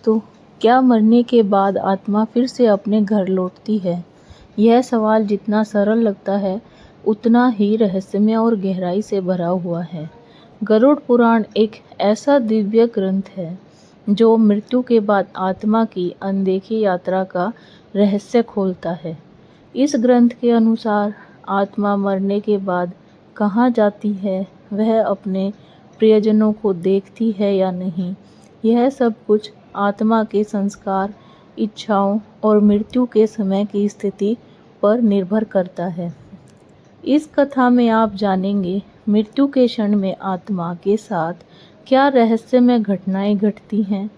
दोस्तों, क्या मरने के बाद आत्मा फिर से अपने घर लौटती है? यह सवाल जितना सरल लगता है, उतना ही रहस्यमय और गहराई से भरा हुआ है। गरुड़ पुराण एक ऐसा दिव्य ग्रंथ है जो मृत्यु के बाद आत्मा की अनदेखी यात्रा का रहस्य खोलता है। इस ग्रंथ के अनुसार आत्मा मरने के बाद कहाँ जाती है, वह अपने प्रियजनों को देखती है या नहीं, यह सब कुछ आत्मा के संस्कार, इच्छाओं और मृत्यु के समय की स्थिति पर निर्भर करता है। इस कथा में आप जानेंगे मृत्यु के क्षण में आत्मा के साथ क्या रहस्यमय घटनाएं घटती हैं,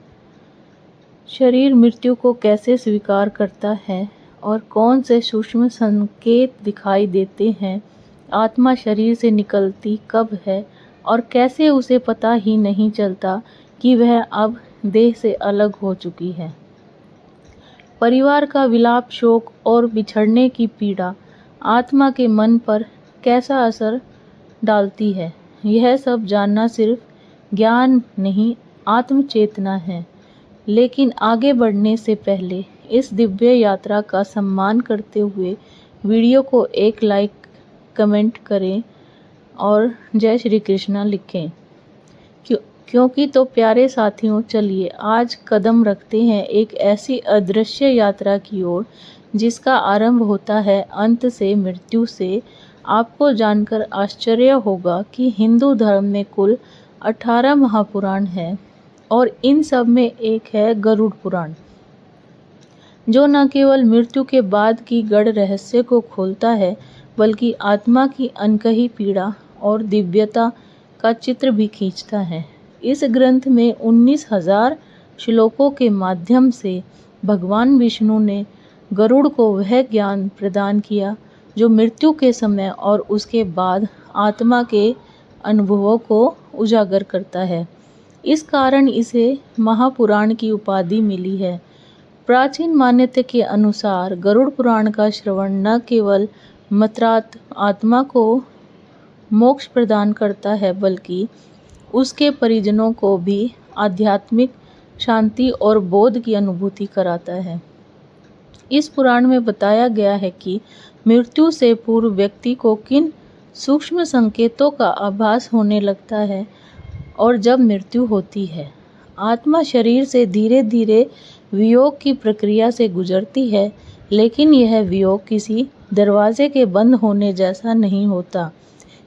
शरीर मृत्यु को कैसे स्वीकार करता है और कौन से सूक्ष्म संकेत दिखाई देते हैं, आत्मा शरीर से निकलती कब है और कैसे उसे पता ही नहीं चलता कि वह अब देह से अलग हो चुकी है। परिवार का विलाप, शोक और बिछड़ने की पीड़ा आत्मा के मन पर कैसा असर डालती है, यह सब जानना सिर्फ ज्ञान नहीं, आत्मचेतना है। लेकिन आगे बढ़ने से पहले इस दिव्य यात्रा का सम्मान करते हुए वीडियो को एक लाइक, कमेंट करें और जय श्री कृष्णा लिखें। क्योंकि तो प्यारे साथियों, चलिए आज कदम रखते हैं एक ऐसी अदृश्य यात्रा की ओर जिसका आरंभ होता है अंत से, मृत्यु से। आपको जानकर आश्चर्य होगा कि हिंदू धर्म में कुल 18 महापुराण हैं और इन सब में एक है गरुड़ पुराण, जो न केवल मृत्यु के बाद की गढ़ रहस्य को खोलता है, बल्कि आत्मा की अनकही पीड़ा और दिव्यता का चित्र भी खींचता है। इस ग्रंथ में 19,000 श्लोकों के माध्यम से भगवान विष्णु ने गरुड़ को वह ज्ञान प्रदान किया जो मृत्यु के समय और उसके बाद आत्मा के अनुभवों को उजागर करता है। इस कारण इसे महापुराण की उपाधि मिली है। प्राचीन मान्यता के अनुसार गरुड़ पुराण का श्रवण न केवल मात्रात आत्मा को मोक्ष प्रदान करता है, बल्कि उसके परिजनों को भी आध्यात्मिक शांति और बोध की अनुभूति कराता है। इस पुराण में बताया गया है कि मृत्यु से पूर्व व्यक्ति को किन सूक्ष्म संकेतों का आभास होने लगता है और जब मृत्यु होती है, आत्मा शरीर से धीरे धीरे वियोग की प्रक्रिया से गुजरती है। लेकिन यह वियोग किसी दरवाजे के बंद होने जैसा नहीं होता,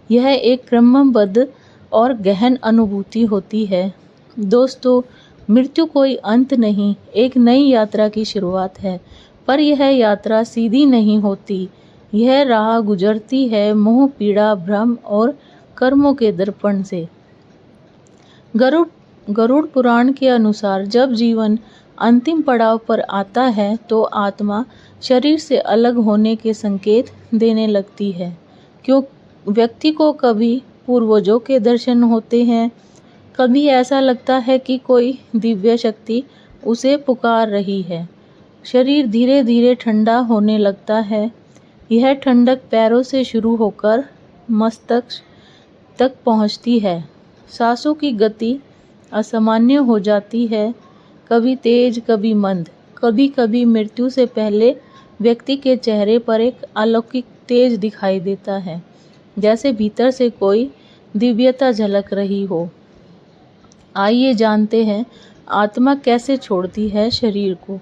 यह एक क्रमबद्ध और गहन अनुभूति होती है। दोस्तों, मृत्यु कोई अंत नहीं, एक नई यात्रा की शुरुआत है। पर यह यात्रा सीधी नहीं होती, यह राह गुजरती है मोह, पीड़ा, भ्रम और कर्मों के दर्पण से। गरुड़ पुराण के अनुसार जब जीवन अंतिम पड़ाव पर आता है तो आत्मा शरीर से अलग होने के संकेत देने लगती है। क्यों व्यक्ति को कभी पूर्वजों के दर्शन होते हैं, कभी ऐसा लगता है कि कोई दिव्य शक्ति उसे पुकार रही है। शरीर धीरे धीरे ठंडा होने लगता है। यह ठंडक पैरों से शुरू होकर मस्तक तक पहुंचती है। सांसों की गति असामान्य हो जाती है, कभी तेज, कभी मंद। कभी कभी मृत्यु से पहले व्यक्ति के चेहरे पर एक अलौकिक तेज दिखाई देता है, जैसे भीतर से कोई दिव्यता झलक रही हो। आइए जानते हैं आत्मा कैसे छोड़ती है शरीर को।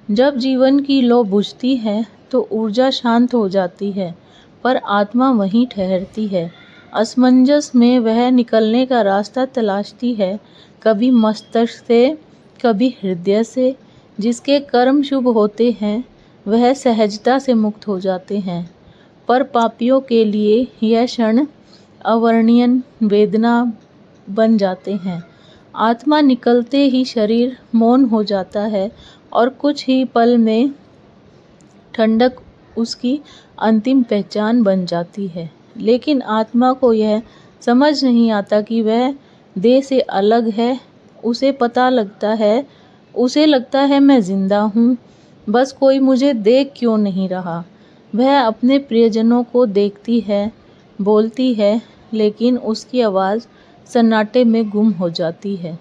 जब जीवन की लौ बुझती है तो ऊर्जा शांत हो जाती है, पर आत्मा वहीं ठहरती है। असमंजस में वह निकलने का रास्ता तलाशती है, कभी मस्तिष्क से, कभी हृदय से। जिसके कर्म शुभ होते हैं वह सहजता से मुक्त हो जाते हैं, पर पापियों के लिए यह क्षण अवर्णनीय वेदना बन जाते हैं। आत्मा निकलते ही शरीर मौन हो जाता है और कुछ ही पल में ठंडक उसकी अंतिम पहचान बन जाती है। लेकिन आत्मा को यह समझ नहीं आता कि वह देह से अलग है। उसे लगता है मैं जिंदा हूँ, बस कोई मुझे देख क्यों नहीं रहा। वह अपने प्रियजनों को देखती है, बोलती है, लेकिन उसकी आवाज़ सन्नाटे में गुम हो जाती है।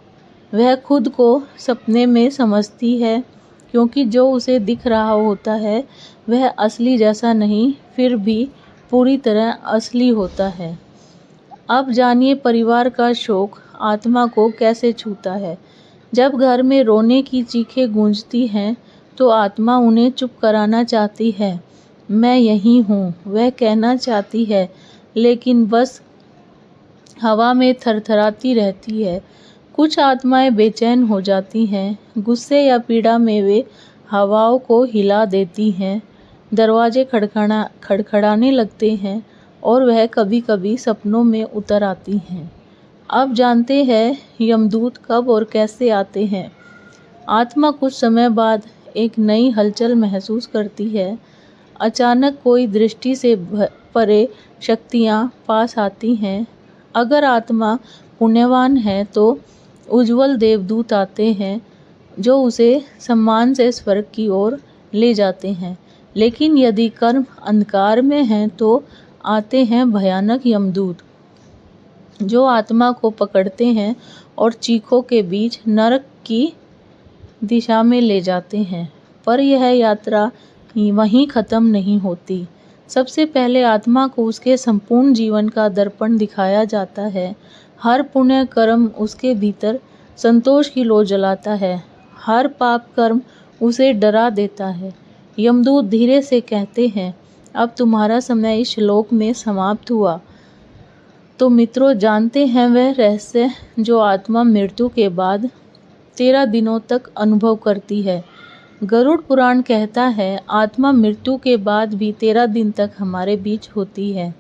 वह खुद को सपने में समझती है, क्योंकि जो उसे दिख रहा होता है वह असली जैसा नहीं, फिर भी पूरी तरह असली होता है। अब जानिए परिवार का शोक आत्मा को कैसे छूता है। जब घर में रोने की चीखें गूंजती हैं तो आत्मा उन्हें चुप कराना चाहती है। मैं यहीं हूँ, वह कहना चाहती है, लेकिन बस हवा में थरथराती रहती है। कुछ आत्माएं बेचैन हो जाती हैं, गुस्से या पीड़ा में वे हवाओं को हिला देती हैं, दरवाजे खड़खड़ाने लगते हैं और वह कभी-कभी सपनों में उतर आती हैं। अब जानते हैं यमदूत कब और कैसे आते हैं। आत्मा कुछ समय बाद एक नई हलचल महसूस करती है। अचानक कोई दृष्टि से परे शक्तियाँ पास आती हैं। अगर आत्मा पुण्यवान है तो उज्ज्वल देवदूत आते हैं जो उसे सम्मान से स्वर्ग की ओर ले जाते हैं। लेकिन यदि कर्म अंधकार में हैं तो आते हैं भयानक यमदूत जो आत्मा को पकड़ते हैं और चीखों के बीच नरक की दिशा में ले जाते हैं। पर यह यात्रा वहीं खत्म नहीं होती। सबसे पहले आत्मा को उसके संपूर्ण जीवन का दर्पण दिखाया जाता है। हर पुण्य कर्म उसके भीतर संतोष की लौ जलाता है, हर पाप कर्म उसे डरा देता है। यमदूत धीरे से कहते हैं, अब तुम्हारा समय इस श्लोक में समाप्त हुआ। तो मित्रों, जानते हैं वह रहस्य जो आत्मा मृत्यु के बाद 13 दिनों तक अनुभव करती है। गरुड़ पुराण कहता है, आत्मा मृत्यु के बाद भी 13 दिन तक हमारे बीच होती है,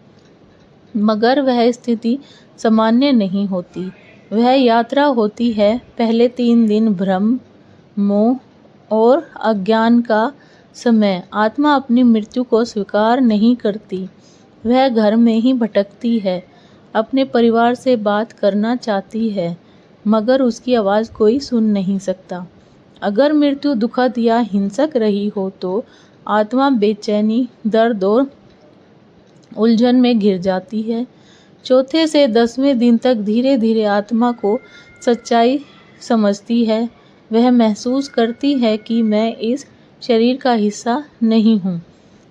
मगर वह स्थिति सामान्य नहीं होती। वह यात्रा होती है। पहले 3 दिन भ्रम, मोह और अज्ञान का समय। आत्मा अपनी मृत्यु को स्वीकार नहीं करती। वह घर में ही भटकती है, अपने परिवार से बात करना चाहती है, मगर उसकी आवाज़ कोई सुन नहीं सकता। अगर मृत्यु दुखद या हिंसक रही हो तो आत्मा बेचैनी, दर्द और उलझन में घिर जाती है। चौथे से 10वें दिन तक धीरे धीरे आत्मा को सच्चाई समझती है। वह महसूस करती है कि मैं इस शरीर का हिस्सा नहीं हूँ।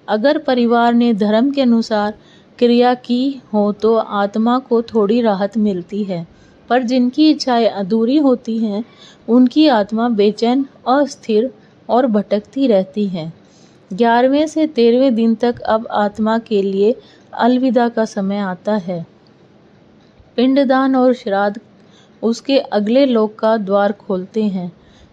अगर परिवार ने धर्म के अनुसार क्रिया की हो तो आत्मा को थोड़ी राहत मिलती है, पर जिनकी इच्छाएं अधूरी होती हैं उनकी आत्मा बेचैन, अस्थिर और भटकती रहती है। 11वें से 13वें दिन तक अब आत्मा के लिए अलविदा का समय आता है। पिंडदान और श्राद्ध उसके अगले लोक का द्वार खोलते हैं।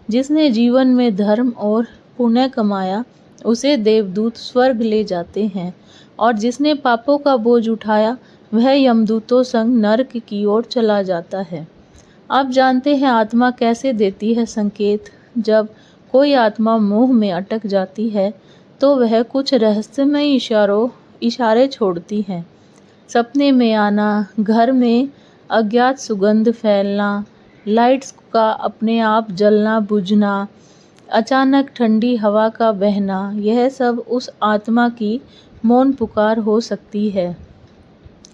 जिसने जीवन में धर्म और पुण्य कमाया उसे देवदूत स्वर्ग ले जाते हैं, और जिसने पापों का बोझ उठाया वह यमदूतों संग नरक की ओर चला जाता है। अब जानते हैं आत्मा कैसे देती है संकेत। जब कोई आत्मा मोह में अटक जाती है तो वह कुछ रहस्यमय इशारे छोड़ती है। सपने में आना, घर में अज्ञात सुगंध फैलना, लाइट्स का अपने आप जलना बुझना, अचानक ठंडी हवा का बहना, यह सब उस आत्मा की मौन पुकार हो सकती है।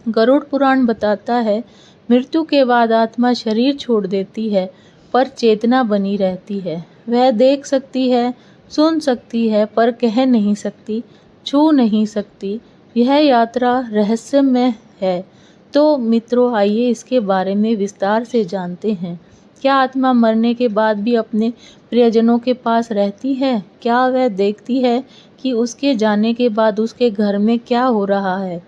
गरुड़ पुराण बताता है, मृत्यु के बाद आत्मा शरीर छोड़ देती है पर चेतना बनी रहती है। वह देख सकती है, सुन सकती है, पर कह नहीं सकती, छू नहीं सकती। यह यात्रा रहस्यमय है। तो मित्रों, आइए इसके बारे में विस्तार से जानते हैं। क्या आत्मा मरने के बाद भी अपने प्रियजनों के पास रहती है? क्या वह देखती है कि उसके जाने के बाद उसके घर में क्या हो रहा है?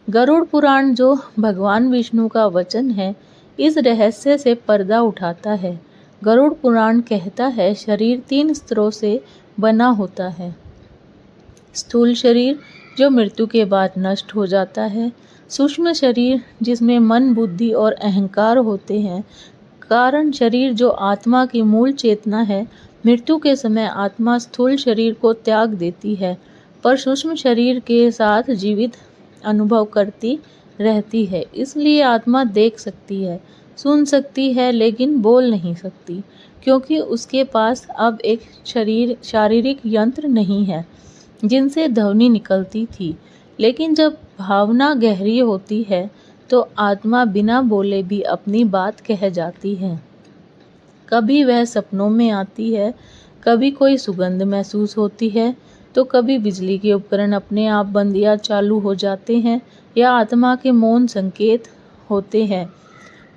गरुड़ पुराण, जो भगवान विष्णु का वचन है, इस रहस्य से पर्दा उठाता है। गरुड़ पुराण कहता है, शरीर 3 स्तरों से बना होता है। स्थूल शरीर जो मृत्यु के बाद नष्ट हो जाता है, सूक्ष्म शरीर जिसमें मन, बुद्धि और अहंकार होते हैं, कारण शरीर जो आत्मा की मूल चेतना है। मृत्यु के समय आत्मा स्थूल शरीर को त्याग देती है, पर सूक्ष्म शरीर के साथ जीवित अनुभव करती रहती है। इसलिए आत्मा देख सकती है, सुन सकती है, लेकिन बोल नहीं सकती, क्योंकि उसके पास अब एक शारीरिक यंत्र नहीं है जिनसे ध्वनि निकलती थी। लेकिन जब भावना गहरी होती है तो आत्मा बिना बोले भी अपनी बात कह जाती है। कभी वह सपनों में आती है, कभी कोई सुगंध महसूस होती है, तो कभी बिजली के उपकरण अपने आप बंद या चालू हो जाते हैं या आत्मा के मौन संकेत होते हैं।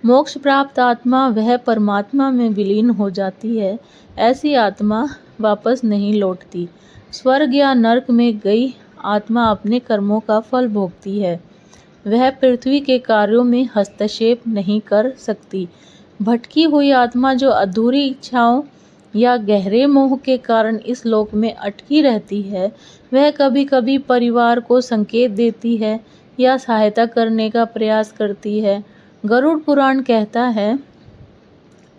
मोक्ष प्राप्त आत्मा वह परमात्मा में विलीन हो जाती है। ऐसी आत्मा वापस नहीं लौटती। स्वर्ग या नरक में गई आत्मा अपने कर्मों का फल भोगती है। वह पृथ्वी के कार्यों में हस्तक्षेप नहीं कर सकती। भटकी हुई आत्मा जो अधूरी इच्छाओं या गहरे मोह के कारण इस लोक में अटकी रहती है, वह कभी कभी परिवार को संकेत देती है या सहायता करने का प्रयास करती है। गरुड़ पुराण कहता है,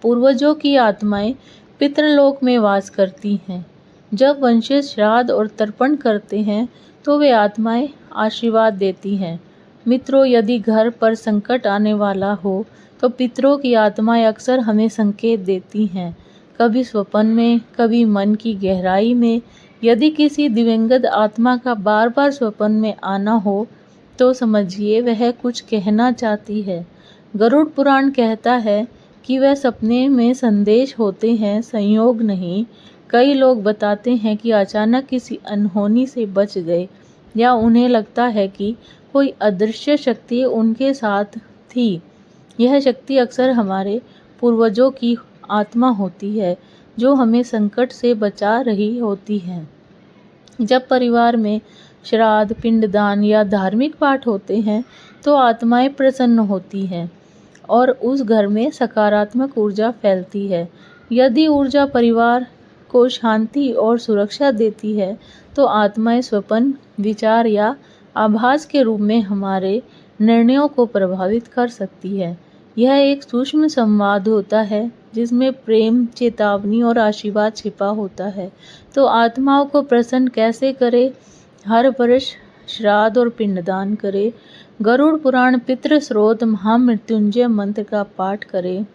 पूर्वजों की आत्माएं पितृलोक में वास करती हैं। जब वंशज श्राद्ध और तर्पण करते हैं तो वे आत्माएं आशीर्वाद देती हैं। मित्रों, यदि घर पर संकट आने वाला हो तो पितरों की आत्माएं अक्सर हमें संकेत देती हैं, कभी स्वप्न में, कभी मन की गहराई में। यदि किसी दिवंगत आत्मा का बार बार स्वप्न में आना हो तो समझिए वह कुछ कहना चाहती है। गरुड़ पुराण कहता है कि वह सपने में संदेश होते हैं, संयोग नहीं। कई लोग बताते हैं कि अचानक किसी अनहोनी से बच गए या उन्हें लगता है कि कोई अदृश्य शक्ति उनके साथ थी। यह शक्ति अक्सर हमारे पूर्वजों की आत्मा होती है जो हमें संकट से बचा रही होती है। जब परिवार में श्राद्ध, पिंडदान या धार्मिक पाठ होते हैं तो आत्माएं प्रसन्न होती हैं और उस घर में सकारात्मक ऊर्जा फैलती है। यदि ऊर्जा परिवार को शांति और सुरक्षा देती है तो आत्माएं स्वप्न, विचार या आभास के रूप में हमारे निर्णयों को प्रभावित कर सकती है। यह एक सूक्ष्म संवाद होता है जिसमें प्रेम, चेतावनी और आशीर्वाद छिपा होता है। तो आत्माओं को प्रसन्न कैसे करें? हर वर्ष श्राद्ध और पिंडदान करें। गरुड़ पुराण, पितृ स्रोत, महामृत्युंजय मंत्र का पाठ करें।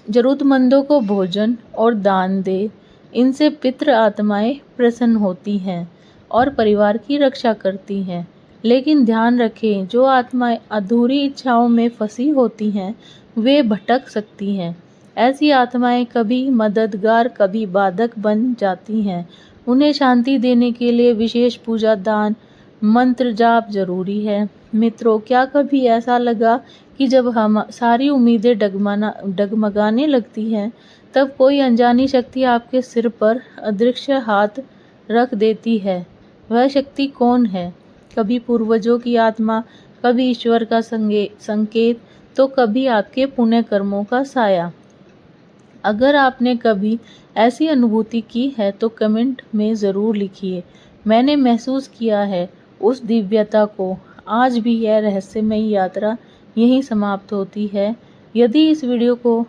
जरूरतमंदों को भोजन और दान दे। इनसे पितृ आत्माएं प्रसन्न होती हैं और परिवार की रक्षा करती हैं। लेकिन ध्यान रखें, जो आत्माएं अधूरी इच्छाओं में फंसी होती हैं वे भटक सकती हैं। ऐसी आत्माएं कभी मददगार, कभी बाधक बन जाती हैं। उन्हें शांति देने के लिए विशेष पूजा, दान, मंत्र जाप जरूरी है। मित्रों, क्या कभी ऐसा लगा कि जब हम सारी उम्मीदें डगमगाने लगती हैं तब कोई अनजानी शक्ति आपके सिर पर अदृश्य हाथ रख देती है? वह शक्ति कौन है? कभी पूर्वजों की आत्मा, कभी ईश्वर का संकेत, तो कभी आपके पुण्य कर्मों का साया। अगर आपने कभी ऐसी अनुभूति की है तो कमेंट में ज़रूर लिखिए। मैंने महसूस किया है उस दिव्यता को। आज भी यह रहस्यमयी यात्रा यहीं समाप्त होती है। यदि इस वीडियो को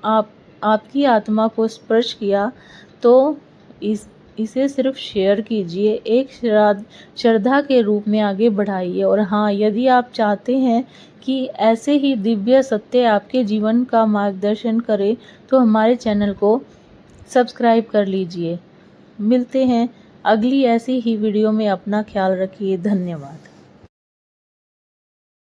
आपकी आत्मा को स्पर्श किया तो इसे सिर्फ शेयर कीजिए, एक श्रद्धा के रूप में आगे बढ़ाइए। और हाँ, यदि आप चाहते हैं कि ऐसे ही दिव्य सत्य आपके जीवन का मार्गदर्शन करे तो हमारे चैनल को सब्सक्राइब कर लीजिए। मिलते हैं अगली ऐसी ही वीडियो में। अपना ख्याल रखिए। धन्यवाद।